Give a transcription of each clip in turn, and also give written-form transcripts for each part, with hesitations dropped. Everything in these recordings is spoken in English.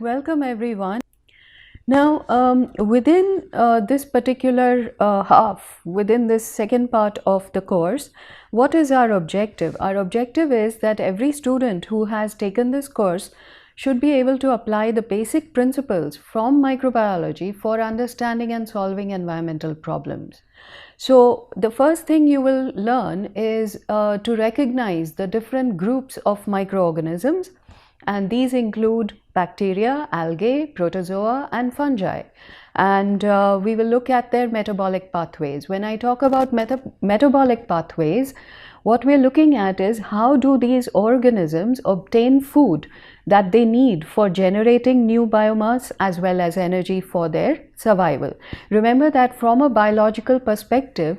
Welcome everyone. Now, within this particular within this second part of the course, what is our objective? Our objective is that every student who has taken this course should be able to apply the basic principles from microbiology for understanding and solving environmental problems. So, the first thing you will learn is to recognize the different groups of microorganisms, and these include bacteria, algae, protozoa, and fungi. And we will look at their metabolic pathways. When I talk about metabolic pathways, what we're looking at is how do these organisms obtain food that they need for generating new biomass as well as energy for their survival. Remember that from a biological perspective,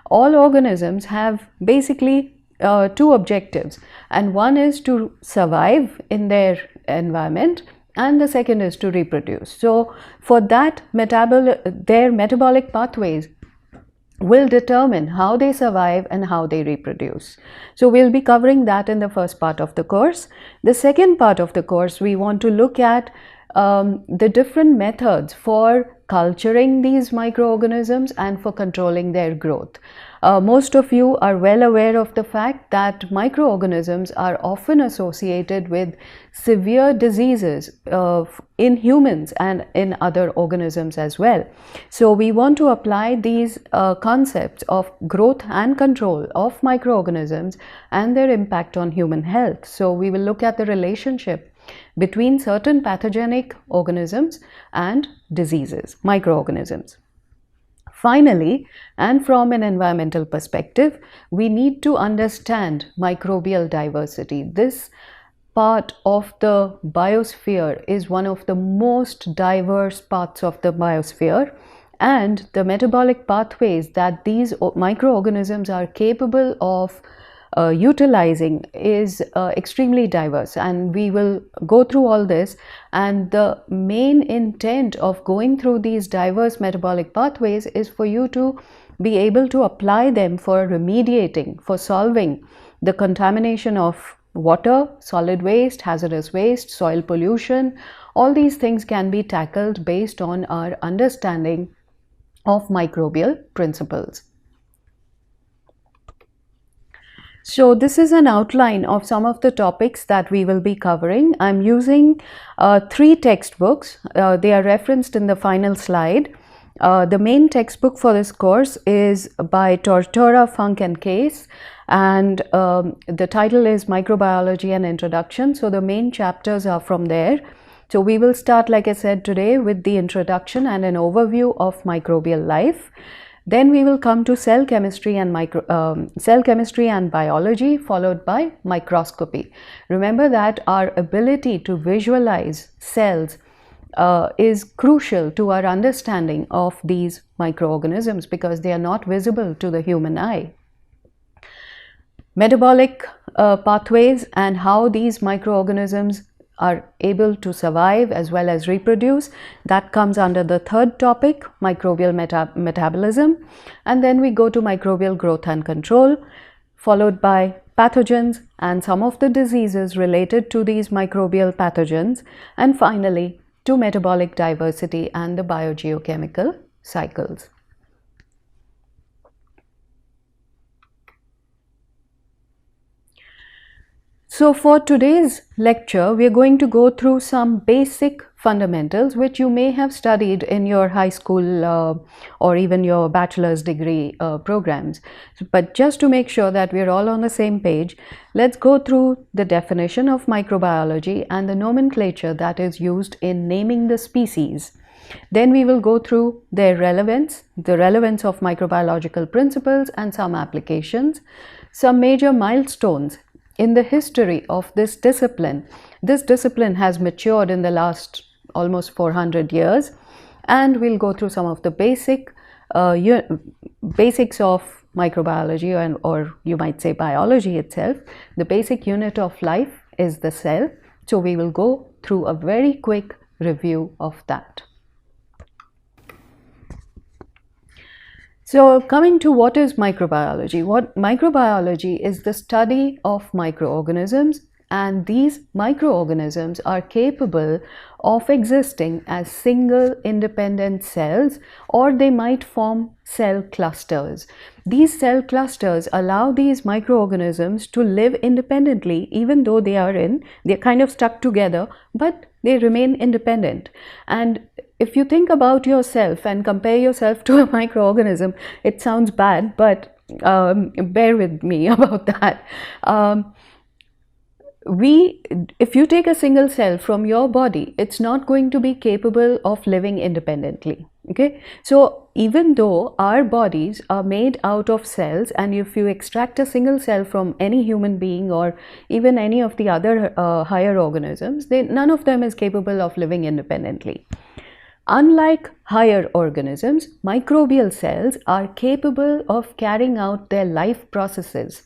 all organisms have basically two objectives, and one is to survive in their environment and the second is to reproduce. So for that, their metabolic pathways will determine how they survive and how they reproduce. So we'll be covering that in the first part of the course. The second part of the course, we want to look at the different methods for culturing these microorganisms and for controlling their growth. Most of you are well aware of the fact that microorganisms are often associated with severe diseases in humans and in other organisms as well. So we want to apply these concepts of growth and control of microorganisms and their impact on human health. So we will look at the relationship between certain pathogenic organisms and diseases, microorganisms. Finally, and from an environmental perspective, we need to understand microbial diversity. This part of the biosphere is one of the most diverse parts of the biosphere, and the metabolic pathways that these microorganisms are capable of utilizing is extremely diverse, and we will go through all this. And the main intent of going through these diverse metabolic pathways is for you to be able to apply them for remediating, for solving the contamination of water, solid waste, hazardous waste, soil pollution. All these things can be tackled based on our understanding of microbial principles. So this is an outline of some of the topics that we will be covering. I'm using 3 textbooks. They are referenced in the final slide. The main textbook for this course is by Tortora, Funk and Case, and the title is Microbiology and Introduction. So the main chapters are from there. So we will start, like I said, today with the introduction and an overview of microbial life. Then we will come to cell chemistry and biology, followed by microscopy. Remember that our ability to visualize cells is crucial to our understanding of these microorganisms because they are not visible to the human eye. Metabolic pathways and how these microorganisms are able to survive as well as reproduce, that comes under the third topic, microbial metabolism. And then we go to microbial growth and control, followed by pathogens and some of the diseases related to these microbial pathogens, and finally to metabolic diversity and the biogeochemical cycles. So for today's lecture, we are going to go through some basic fundamentals which you may have studied in your high school or even your bachelor's degree programs. But just to make sure that we are all on the same page, let's go through the definition of microbiology and the nomenclature that is used in naming the species. Then we will go through their relevance, the relevance of microbiological principles and some applications, some major milestones in the history of this discipline. This discipline has matured in the last almost 400 years, and we'll go through some of the basics of microbiology, or you might say biology itself. The basic unit of life is the cell, so we will go through a very quick review of that. So coming to what is microbiology? Microbiology is the study of microorganisms and these microorganisms are capable of existing as single independent cells, or they might form cell clusters. These cell clusters allow these microorganisms to live independently, even though they're kind of stuck together, but they remain independent. And if you think about yourself and compare yourself to a microorganism, it sounds bad, but bear with me about that. If you take a single cell from your body, it's not going to be capable of living independently. Okay, so even though our bodies are made out of cells, and if you extract a single cell from any human being or even any of the other higher organisms, none of them is capable of living independently. Unlike higher organisms, microbial cells are capable of carrying out their life processes.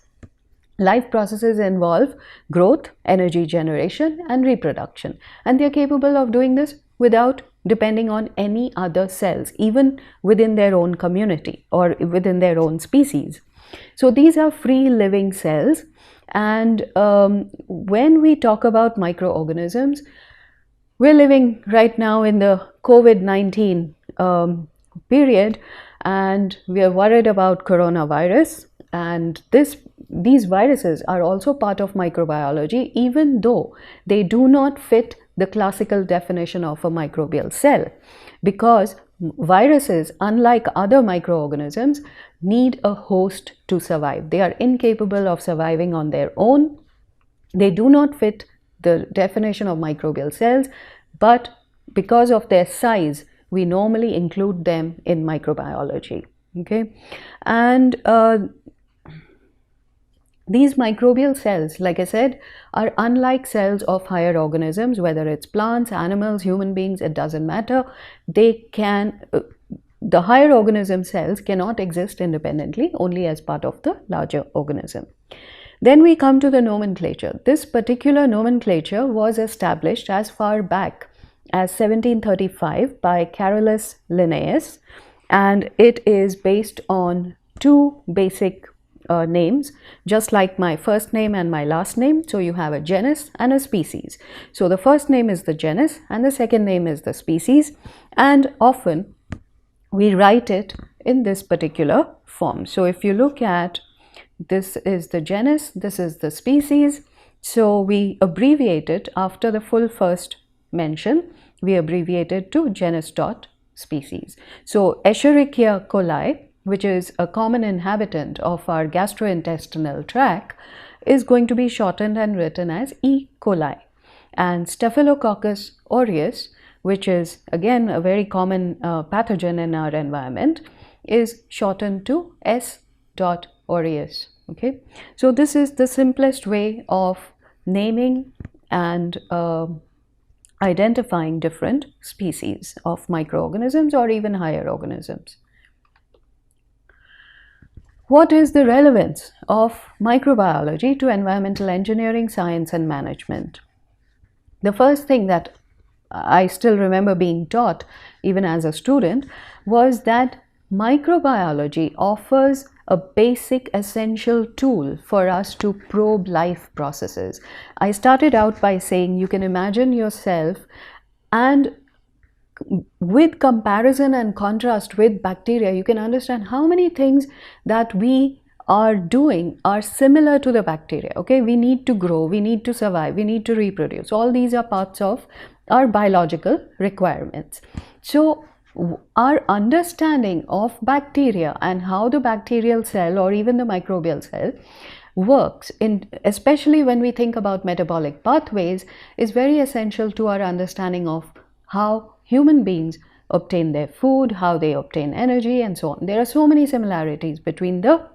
Life processes involve growth, energy generation, and reproduction, and they are capable of doing this without depending on any other cells, even within their own community or within their own species. So these are free living cells, and when we talk about microorganisms, we're living right now in the COVID-19 period, and we are worried about coronavirus, and these viruses are also part of microbiology, even though they do not fit the classical definition of a microbial cell, because viruses, unlike other microorganisms, need a host to survive. They are incapable of surviving on their own. They do not fit the definition of microbial cells, but because of their size, we normally include them in microbiology. Okay, and these microbial cells, like I said, are unlike cells of higher organisms, whether it's plants, animals, human beings, it doesn't matter. The higher organism cells cannot exist independently, only as part of the larger organism. Then we come to the nomenclature. This particular nomenclature was established as far back as 1735 by Carolus Linnaeus, and it is based on two basic names, just like my first name and my last name. So you have a genus and a species. So the first name is the genus and the second name is the species, and often we write it in this particular form. So if you look at, this is the genus, this is the species, so we abbreviate it after the full first mention. We abbreviate it to genus dot species. So Escherichia coli, which is a common inhabitant of our gastrointestinal tract, is going to be shortened and written as E. coli. And Staphylococcus aureus, which is again a very common pathogen in our environment, is shortened to S. aureus. Okay, so this is the simplest way of naming and identifying different species of microorganisms or even higher organisms. What is the relevance of microbiology to environmental engineering, science, and management? The first thing that I still remember being taught, even as a student, was that microbiology offers a basic essential tool for us to probe life processes. I started out by saying you can imagine yourself, and with comparison and contrast with bacteria, you can understand how many things that we are doing are similar to the bacteria. Okay, we need to grow, we need to survive, we need to reproduce. All these are parts of our biological requirements. So our understanding of bacteria and how the bacterial cell or even the microbial cell works, especially when we think about metabolic pathways, is very essential to our understanding of how human beings obtain their food, how they obtain energy, and so on. There are so many similarities between the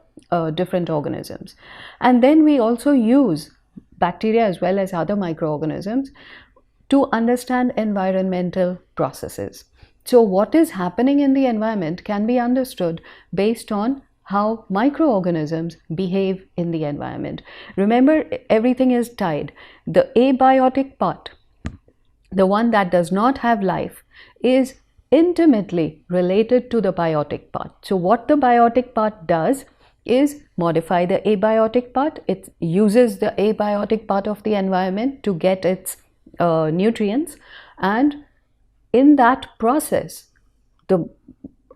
different organisms. And then we also use bacteria as well as other microorganisms to understand environmental processes. So what is happening in the environment can be understood based on how microorganisms behave in the environment. Remember, everything is tied. The abiotic part, the one that does not have life, is intimately related to the biotic part. So what the biotic part does is modify the abiotic part. It uses the abiotic part of the environment to get its nutrients, and in that process, the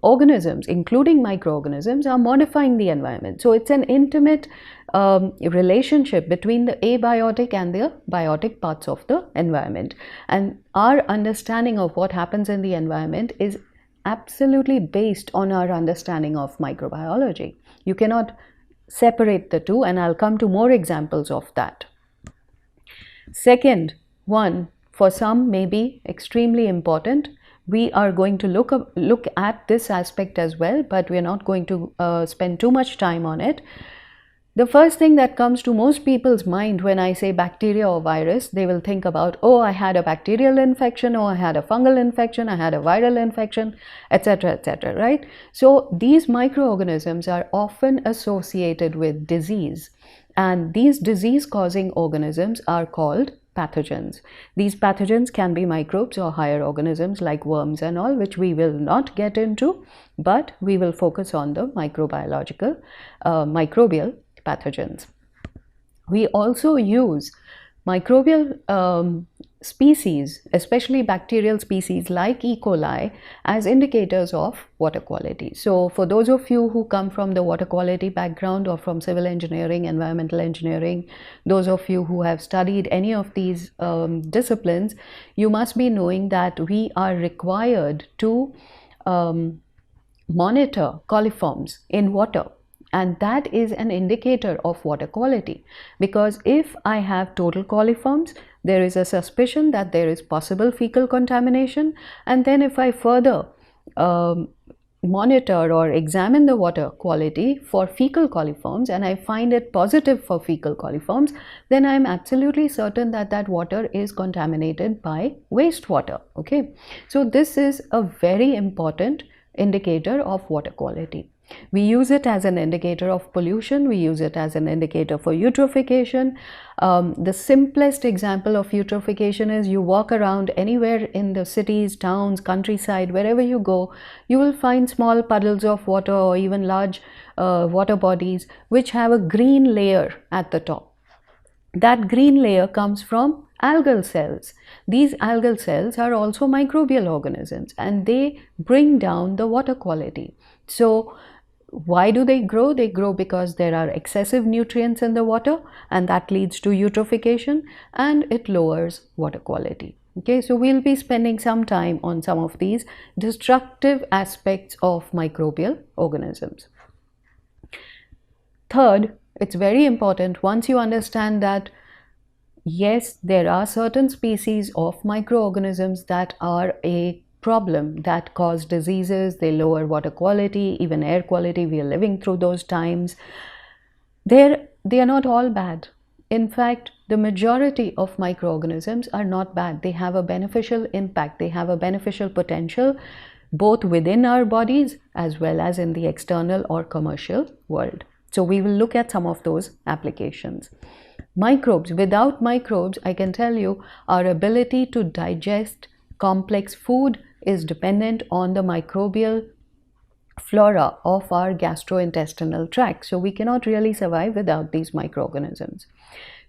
organisms, including microorganisms, are modifying the environment. So it's an intimate relationship between the abiotic and the biotic parts of the environment. And our understanding of what happens in the environment is absolutely based on our understanding of microbiology. You cannot separate the two, and I'll come to more examples of that. Second one, for some may be extremely important. We are going to look at this aspect as well, but we are not going to spend too much time on it. The first thing that comes to most people's mind when I say bacteria or virus, they will think about, oh, I had a bacterial infection, or I had a fungal infection, I had a viral infection, etc., etc., right? So these microorganisms are often associated with disease, and these disease-causing organisms are called pathogens. These pathogens can be microbes or higher organisms like worms and all, which we will not get into, but we will focus on the microbial pathogens. We also use microbial species, especially bacterial species like E. coli, as indicators of water quality. So for those of you who come from the water quality background or from civil engineering, environmental engineering, those of you who have studied any of these disciplines, you must be knowing that we are required to monitor coliforms in water. And that is an indicator of water quality, because if I have total coliforms, there is a suspicion that there is possible fecal contamination. And then if I further monitor or examine the water quality for fecal coliforms and I find it positive for fecal coliforms, then I am absolutely certain that that water is contaminated by wastewater. Okay, so this is a very important indicator of water quality. We use it as an indicator of pollution. We use it as an indicator for eutrophication. The simplest example of eutrophication is you walk around anywhere in the cities, towns, countryside, wherever you go, you will find small puddles of water or even large water bodies which have a green layer at the top. That green layer comes from algal cells. These algal cells are also microbial organisms, and they bring down the water quality. So why do they grow? They grow because there are excessive nutrients in the water, and that leads to eutrophication, and it lowers water quality. Okay, so we'll be spending some time on some of these destructive aspects of microbial organisms. Third, it's very important, once you understand that yes, there are certain species of microorganisms that are a problem, that cause diseases, they lower water quality, even air quality. We are living through those times. They are not all bad. In fact, the majority of microorganisms are not bad. They have a beneficial impact. They have a beneficial potential both within our bodies as well as in the external or commercial world. So we will look at some of those applications. Microbes. Without microbes, I can tell you, our ability to digest complex food is dependent on the microbial flora of our gastrointestinal tract. So we cannot really survive without these microorganisms.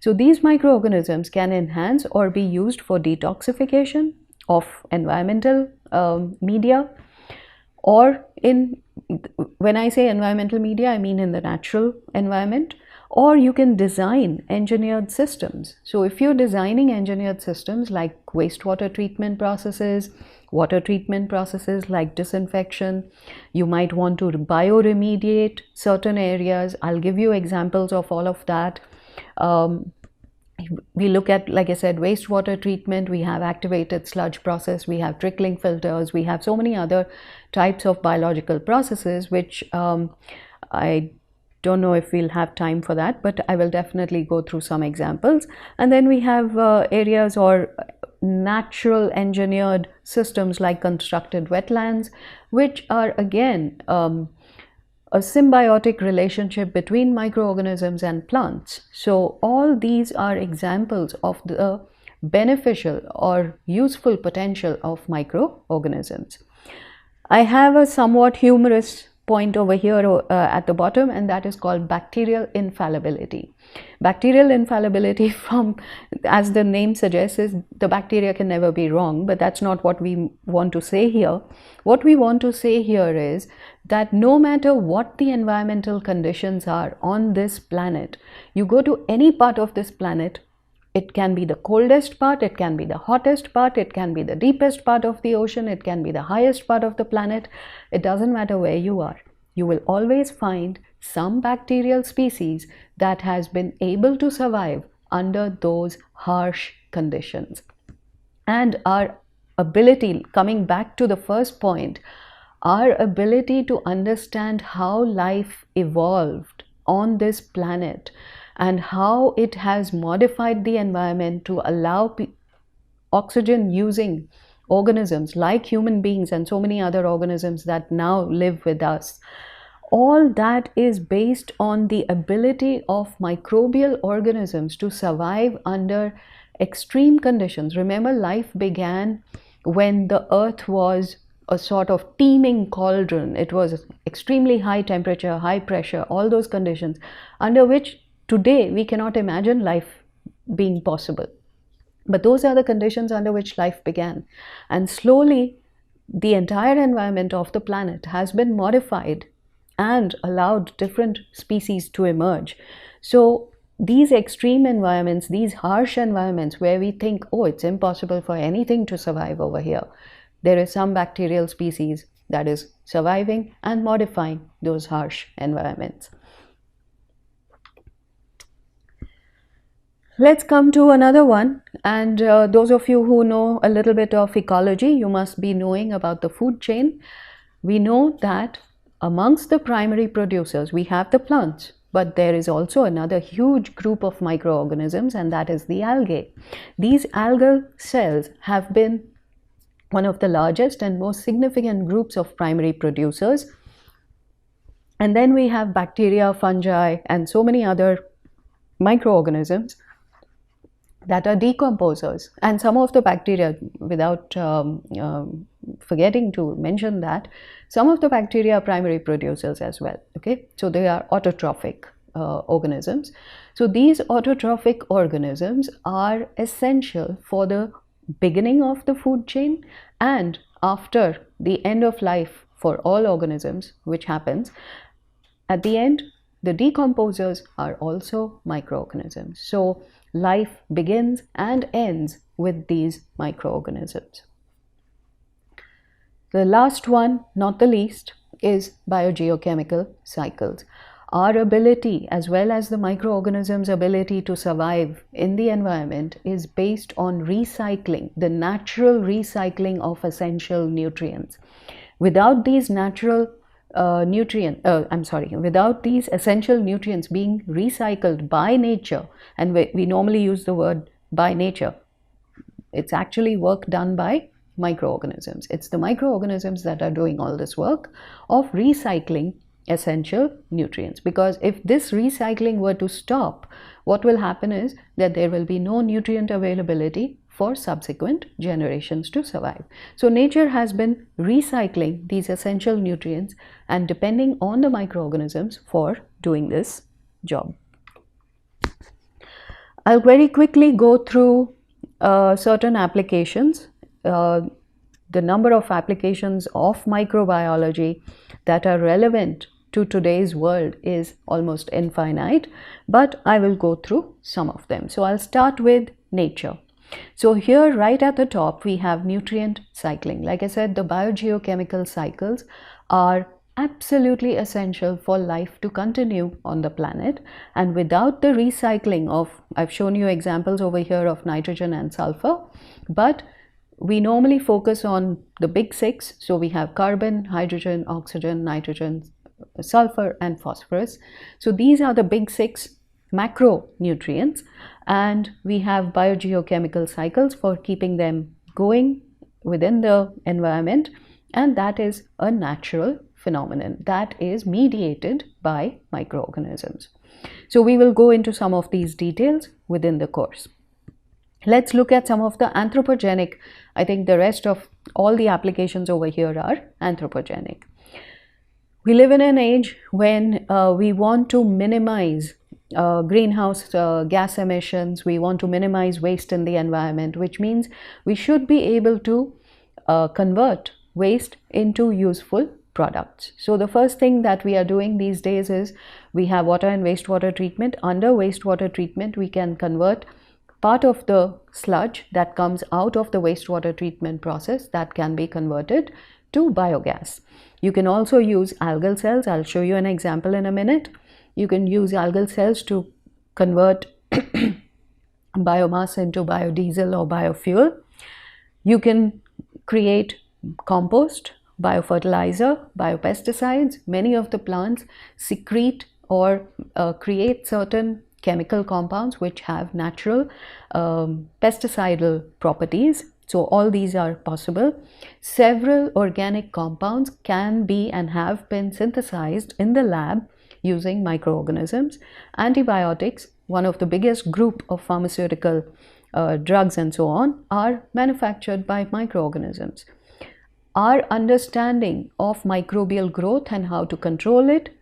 So these microorganisms can enhance or be used for detoxification of environmental media, or when I say environmental media, I mean in the natural environment. Or you can design engineered systems. So if you're designing engineered systems like wastewater treatment processes, water treatment processes like disinfection, you might want to bioremediate certain areas. I'll give you examples of all of that. We look at, like I said, wastewater treatment, we have activated sludge process, we have trickling filters, we have so many other types of biological processes, which I don't know if we'll have time for that, but I will definitely go through some examples. And then we have areas or natural engineered systems like constructed wetlands, which are again a symbiotic relationship between microorganisms and plants. So all these are examples of the beneficial or useful potential of microorganisms. I have a somewhat humorous point over here at the bottom, and that is called bacterial infallibility. Bacterial infallibility, from, as the name suggests, is the bacteria can never be wrong, but that's not what we want to say here. What we want to say here is that no matter what the environmental conditions are on this planet, you go to any part of this planet, it can be the coldest part, it can be the hottest part, it can be the deepest part of the ocean, it can be the highest part of the planet. It doesn't matter where you are. You will always find some bacterial species that has been able to survive under those harsh conditions. And our ability, coming back to the first point, our ability to understand how life evolved on this planet and how it has modified the environment to allow oxygen using organisms like human beings and so many other organisms that now live with us. All that is based on the ability of microbial organisms to survive under extreme conditions. Remember, life began when the earth was a sort of teeming cauldron. It was extremely high temperature, high pressure, all those conditions under which today we cannot imagine life being possible. But those are the conditions under which life began. And slowly, the entire environment of the planet has been modified and allowed different species to emerge. So these extreme environments, these harsh environments where we think, oh, it's impossible for anything to survive over here, there is some bacterial species that is surviving and modifying those harsh environments. Let's come to another one, and those of you who know a little bit of ecology, you must be knowing about the food chain. We know that amongst the primary producers, we have the plants, but there is also another huge group of microorganisms, and that is the algae. These algal cells have been one of the largest and most significant groups of primary producers. And then we have bacteria, fungi, and so many other microorganisms that are decomposers. And some of the bacteria, without forgetting to mention that, some of the bacteria are primary producers as well. Okay, so they are autotrophic organisms. So these autotrophic organisms are essential for the beginning of the food chain and after the end of life for all organisms, which happens at the end. The decomposers are also microorganisms. So life begins and ends with these microorganisms. The last one, not the least, is biogeochemical cycles. Our ability, as well as the microorganisms' ability to survive in the environment, is based on recycling, the natural recycling of essential nutrients. Without these natural without these essential nutrients being recycled by nature, and we normally use the word by nature, it's actually work done by microorganisms. It's the microorganisms that are doing all this work of recycling essential nutrients, because if this recycling were to stop, what will happen is that there will be no nutrient availability for subsequent generations to survive. So nature has been recycling these essential nutrients and depending on the microorganisms for doing this job. I'll very quickly go through certain applications. The number of applications of microbiology that are relevant to today's world is almost infinite, but I will go through some of them. So I'll start with nature. So here right at the top we have nutrient cycling. Like I said, the biogeochemical cycles are absolutely essential for life to continue on the planet, and without the recycling of, I've shown you examples over here of nitrogen and sulfur, but we normally focus on the big six. So we have carbon, hydrogen, oxygen, nitrogen, sulfur and phosphorus. So these are the big six macronutrients, and we have biogeochemical cycles for keeping them going within the environment, and that is a natural phenomenon that is mediated by microorganisms. So we will go into some of these details within the course. Let's look at some of the anthropogenic. I think the rest of all the applications over here are anthropogenic. We live in an age when we want to minimize greenhouse gas emissions, we want to minimize waste in the environment, which means we should be able to convert waste into useful products. So the first thing that we are doing these days is we have water and wastewater treatment. Under wastewater treatment, we can convert part of the sludge that comes out of the wastewater treatment process, that can be converted to biogas. You can also use algal cells. I'll show you an example in a minute. You can use algal cells to convert biomass into biodiesel or biofuel. You can create compost, biofertilizer, biopesticides. Many of the plants secrete or create certain chemical compounds which have natural pesticidal properties. So all these are possible. Several organic compounds can be and have been synthesized in the lab using microorganisms. Antibiotics, one of the biggest group of pharmaceutical drugs and so on, are manufactured by microorganisms. Our understanding of microbial growth and how to control it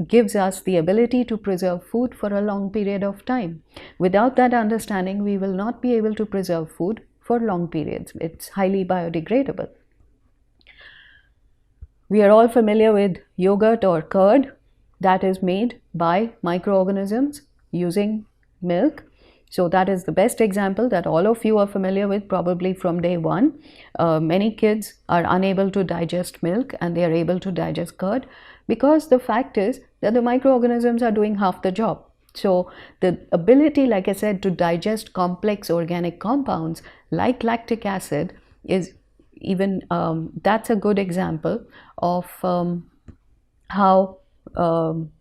gives us the ability to preserve food for a long period of time. Without that understanding, we will not be able to preserve food for long periods. It's highly biodegradable. We are all familiar with yogurt or curd that is made by microorganisms using milk. So that is the best example that all of you are familiar with probably from day one. Many kids are unable to digest milk and they are able to digest curd, because the fact is that the microorganisms are doing half the job. So the ability, like I said, to digest complex organic compounds like lactic acid is even, that's a good example of how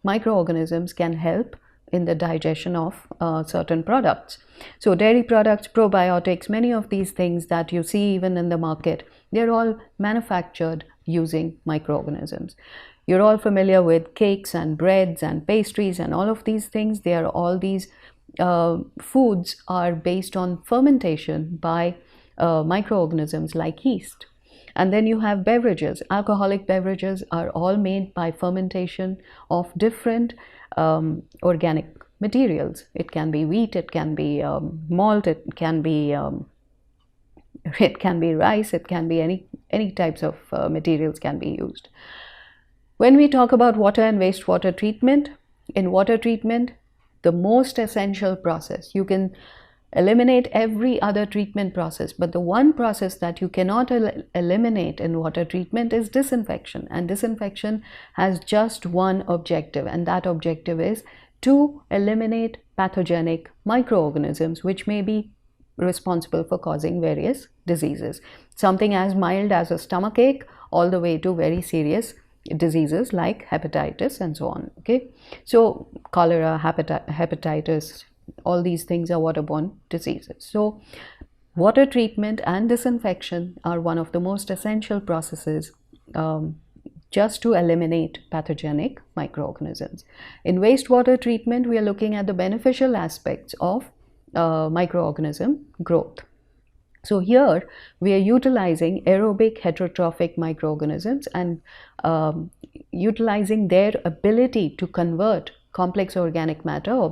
microorganisms can help in the digestion of certain products. So dairy products, probiotics, many of these things that you see even in the market, they're all manufactured using microorganisms. You're all familiar with cakes and breads and pastries and all of these things. They are all these foods are based on fermentation by microorganisms like yeast. And then you have beverages. Alcoholic beverages are all made by fermentation of different organic materials. It can be wheat, it can be malt, it can be rice, it can be any types of materials can be used. When we talk about water and wastewater treatment, in water treatment, the most essential process, you can eliminate every other treatment process, but the one process that you cannot eliminate in water treatment is disinfection. And disinfection has just one objective, and that objective is to eliminate pathogenic microorganisms which may be responsible for causing various diseases. Something as mild as a stomachache all the way to very serious diseases like hepatitis and so on. Okay, so cholera, hepatitis, all these things are waterborne diseases. So water treatment and disinfection are one of the most essential processes just to eliminate pathogenic microorganisms. In wastewater treatment, we are looking at the beneficial aspects of microorganism growth. So here we are utilizing aerobic heterotrophic microorganisms and utilizing their ability to convert complex organic matter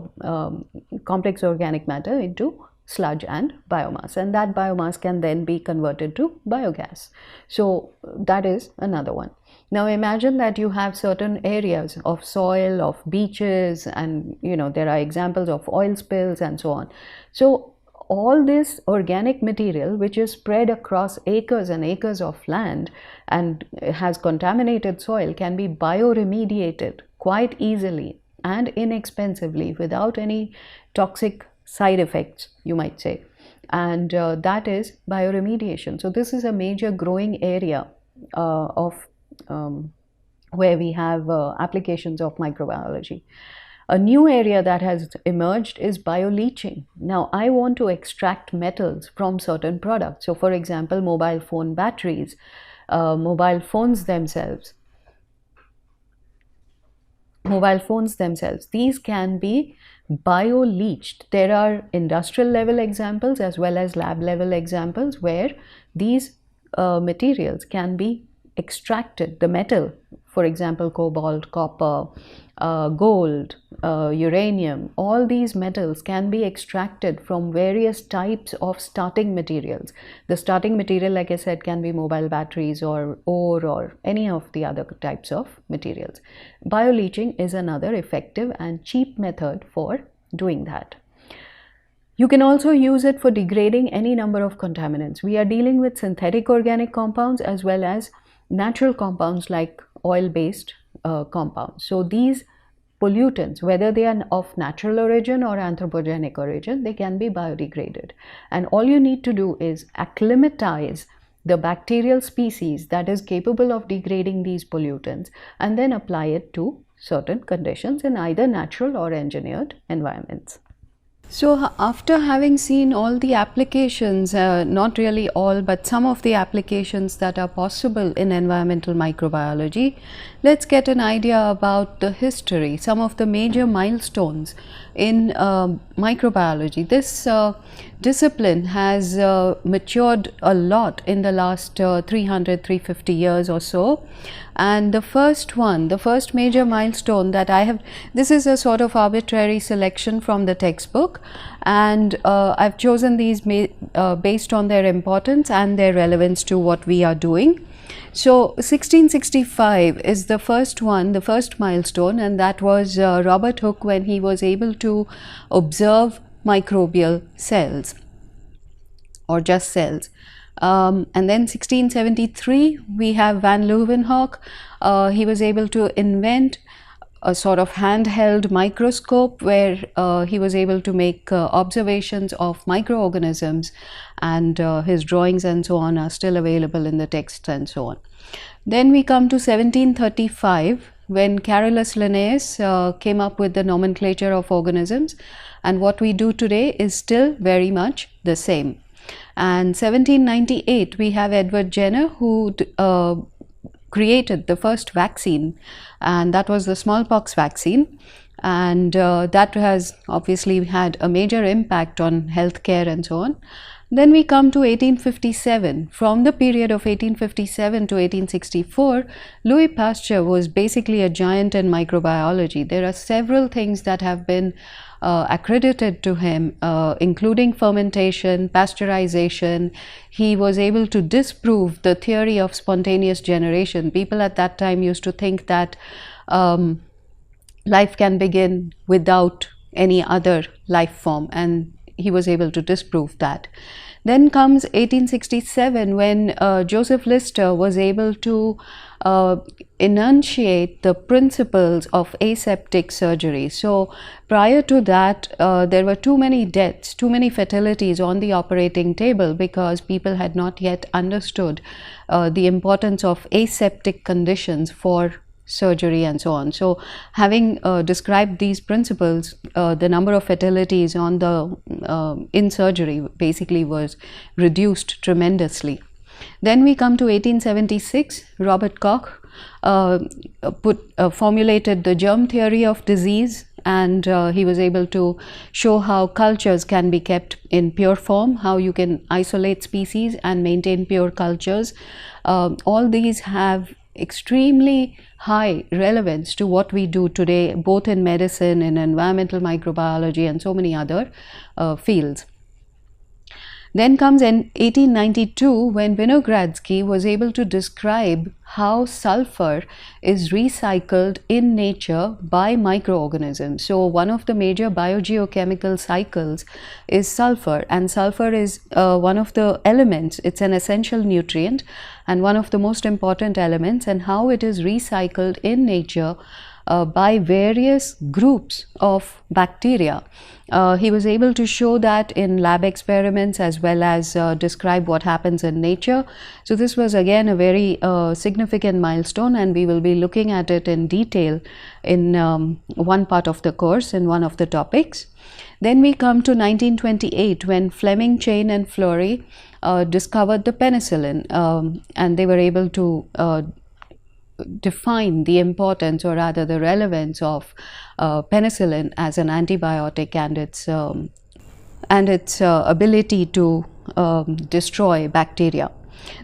into sludge and biomass, and that biomass can then be converted to biogas. So that is another one. Now imagine that you have certain areas of soil, of beaches, and there are examples of oil spills and so on. So all this organic material which is spread across acres and acres of land and has contaminated soil can be bioremediated quite easily and inexpensively without any toxic side effects, you might say, and that is bioremediation. So this is a major growing area of where we have applications of microbiology. A new area that has emerged is bioleaching. Now, I want to extract metals from certain products. So, for example, mobile phone batteries, mobile phones themselves, these can be bioleached. There are industrial level examples as well as lab level examples where these materials can be extracted, the metal for example, cobalt, copper, gold, uranium, all these metals can be extracted from various types of starting materials. The starting material, like I said, can be mobile batteries or ore or any of the other types of materials. Bioleaching is another effective and cheap method for doing that. You can also use it for degrading any number of contaminants. We are dealing with synthetic organic compounds as well as natural compounds like oil-based compounds. So these pollutants, whether they are of natural origin or anthropogenic origin, they can be biodegraded. And all you need to do is acclimatize the bacterial species that is capable of degrading these pollutants and then apply it to certain conditions in either natural or engineered environments. So after having seen all the applications, not really all, but some of the applications that are possible in environmental microbiology, let's get an idea about the history, some of the major milestones in microbiology. This discipline has matured a lot in the last 300-350 years or so. And the first major milestone that I have, this is a sort of arbitrary selection from the textbook, and I've chosen these based on their importance and their relevance to what we are doing. So 1665 is the first one, the first milestone, and that was Robert Hooke, when he was able to observe microbial cells or just cells. And then 1673 we have van Leeuwenhoek. He was able to invent a sort of handheld microscope where he was able to make observations of microorganisms, and his drawings and so on are still available in the texts and so on. Then we come to 1735 when Carolus Linnaeus came up with the nomenclature of organisms, and what we do today is still very much the same. And 1798 we have Edward Jenner, who created the first vaccine, and that was the smallpox vaccine, and that has obviously had a major impact on healthcare and so on. Then we come to 1857. From the period of 1857 to 1864, Louis Pasteur was basically a giant in microbiology. There are several things that have been accredited to him, including fermentation, pasteurization. He was able to disprove the theory of spontaneous generation. People at that time used to think that life can begin without any other life form, and he was able to disprove that. Then comes 1867 when Joseph Lister was able to enunciate the principles of aseptic surgery. So prior to that, there were too many deaths, too many fatalities on the operating table because people had not yet understood the importance of aseptic conditions for surgery and so on. So having described these principles, the number of fatalities on the in surgery basically was reduced tremendously. Then we come to 1876. Robert Koch formulated the germ theory of disease, and he was able to show how cultures can be kept in pure form, how you can isolate species and maintain pure cultures. All these have extremely high relevance to what we do today, both in medicine, in environmental microbiology, and so many other fields. Then comes in 1892 when Vinogradsky was able to describe how sulfur is recycled in nature by microorganisms. So one of the major biogeochemical cycles is sulfur, and sulfur is one of the elements. It's an essential nutrient and one of the most important elements, and how it is recycled in nature by various groups of bacteria. He was able to show that in lab experiments as well as describe what happens in nature. So this was again a very significant milestone, and we will be looking at it in detail in one part of the course, in one of the topics. Then we come to 1928 when Fleming, Chain and Fleury discovered the penicillin, and they were able to define the importance, or rather the relevance of penicillin as an antibiotic and its ability to destroy bacteria.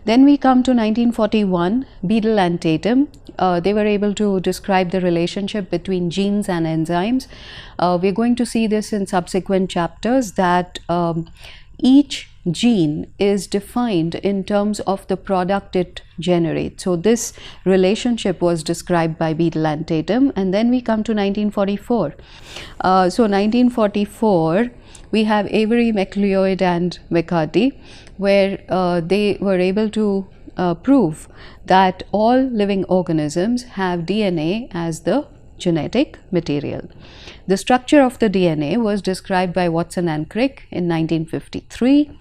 Then we come to 1941, Beadle and Tatum. They were able to describe the relationship between genes and enzymes. We're going to see this in subsequent chapters, that each gene is defined in terms of the product it generates. So this relationship was described by Beadle and Tatum. And then we come to 1944. So 1944, we have Avery, McLeod and McCarty, where they were able to prove that all living organisms have DNA as the genetic material. The structure of the DNA was described by Watson and Crick in 1953,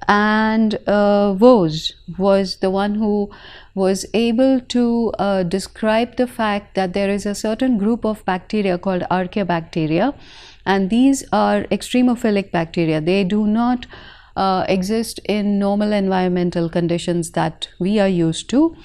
and Vose was the one who was able to describe the fact that there is a certain group of bacteria called archaeobacteria, and these are extremophilic bacteria. They do not exist in normal environmental conditions that we are used to.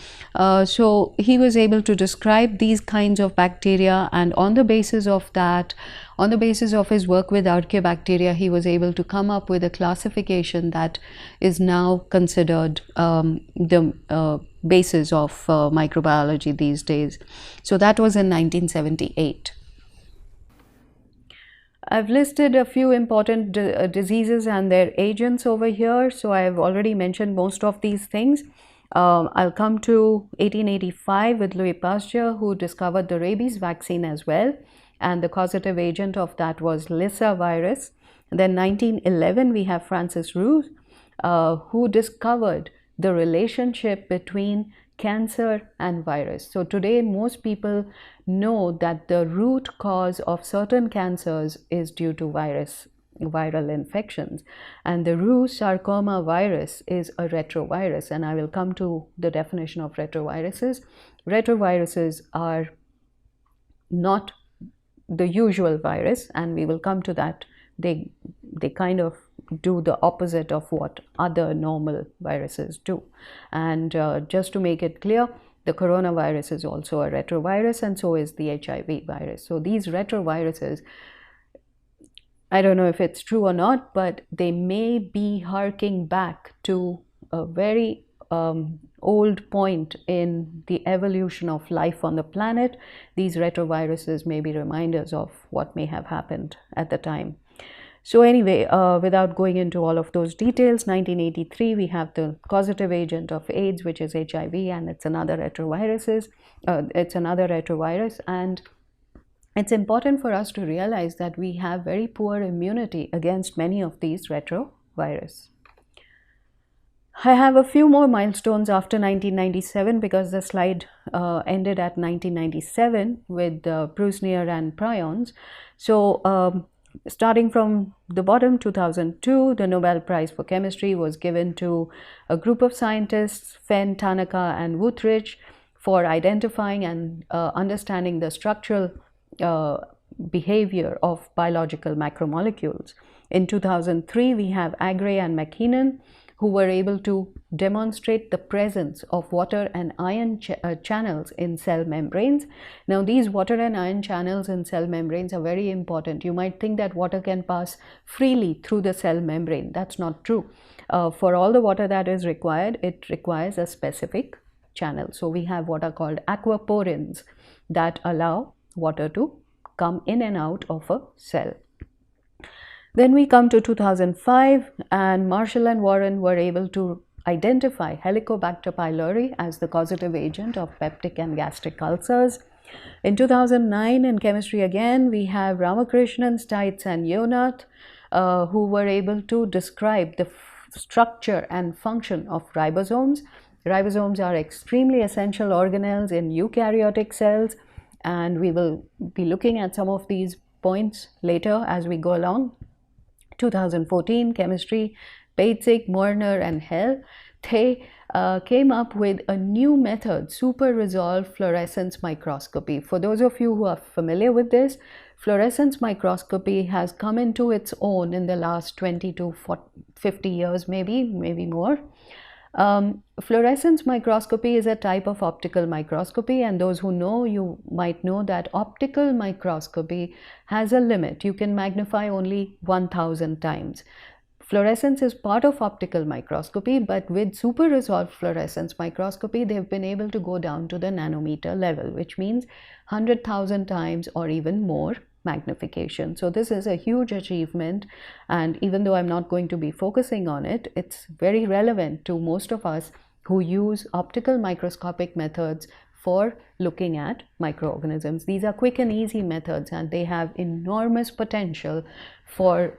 So he was able to describe these kinds of bacteria, and on the basis of that, on the basis of his work with archaeobacteria, he was able to come up with a classification that is now considered the basis of microbiology these days. So that was in 1978. I've listed a few important diseases and their agents over here. So I've already mentioned most of these things. I'll come to 1885 with Louis Pasteur, who discovered the rabies vaccine as well. And the causative agent of that was Lissa virus. And then 1911, we have Francis Roux, who discovered the relationship between cancer and virus. So today most people know that the root cause of certain cancers is due to viral infections, and the Roux sarcoma virus is a retrovirus, and I will come to the definition of retroviruses. Retroviruses are not the usual virus, and we will come to that. They kind of do the opposite of what other normal viruses do. And just to make it clear, the coronavirus is also a retrovirus, and so is the HIV virus. So these retroviruses, I don't know if it's true or not, but they may be harking back to a very old point in the evolution of life on the planet. These retroviruses may be reminders of what may have happened at the time. So anyway, without going into all of those details, 1983, we have the causative agent of AIDS, which is HIV, and it's another retrovirus, and it's important for us to realize that we have very poor immunity against many of these retrovirus. I have a few more milestones after 1997 because the slide ended at 1997 with Prusnier and prions. So starting from the bottom, 2002, the Nobel Prize for Chemistry was given to a group of scientists, Fenn, Tanaka, and Woothridge, for identifying and understanding the structural behavior of biological macromolecules. In 2003, we have Agre and McKinnon, who were able to demonstrate the presence of water and ion channels in cell membranes. Now, these water and ion channels in cell membranes are very important. You might think that water can pass freely through the cell membrane. That's not true. For all the water that is required, it requires a specific channel. So we have what are called aquaporins that allow water to come in and out of a cell. Then we come to 2005, and Marshall and Warren were able to identify Helicobacter pylori as the causative agent of peptic and gastric ulcers. In 2009, in chemistry again, we have Ramakrishnan, Stites, and Yonath, who were able to describe the structure and function of ribosomes. Ribosomes are extremely essential organelles in eukaryotic cells, and we will be looking at some of these points later as we go along. 2014, chemistry, Beitzig, Morner, and Hell, they came up with a new method, super resolved fluorescence microscopy. For those of you who are familiar with this, fluorescence microscopy has come into its own in the last 20 to 50 years, maybe more. Fluorescence microscopy is a type of optical microscopy, and those who know, you might know that optical microscopy has a limit. You can magnify only 1000 times. Fluorescence is part of optical microscopy, but with super resolved fluorescence microscopy, they've been able to go down to the nanometer level, which means 100,000 times or even more magnification. So this is a huge achievement, and even though I'm not going to be focusing on it, it's very relevant to most of us who use optical microscopic methods for looking at microorganisms. These are quick and easy methods, and they have enormous potential for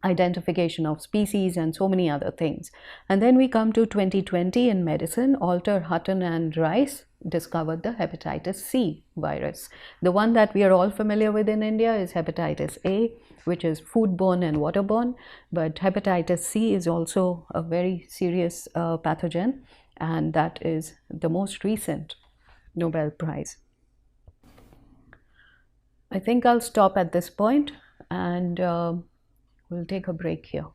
identification of species and so many other things. And then we come to 2020 in medicine. Alter, Hutton and Rice discovered the hepatitis C virus. The one that we are all familiar with in India is hepatitis A, which is foodborne and waterborne, but hepatitis C is also a very serious pathogen, and that is the most recent Nobel Prize. I think I'll stop at this point, and we'll take a break here.